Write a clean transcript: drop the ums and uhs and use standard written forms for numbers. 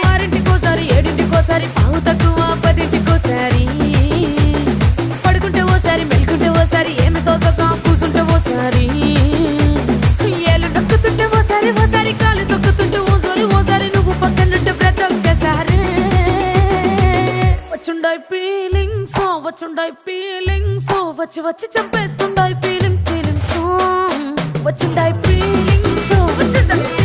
ఆరింటికోసారి ఏడింటికోసారి పావు తక్కువ పదింటికోసారి పడుకుంటే ఓసారి మెలుకుంటే ఓసారి ఏమి తోసక కూసుంటే ఓసారి ఏళ్ళు నొక్కుతుంటే ఓసారి ఓసారి కాలు తొక్కుతుంటే ఓసారి నువ్వు పక్కనుంటే ప్రతి ఒక్కసారి వచ్చుండాయి ఫీలింగ్స్ వచ్చి వచ్చి చంపేస్తుండాయి ఫీలింగ్స్ వచ్చిండాయి ఫీలింగ్స్ వచ్చిండాయి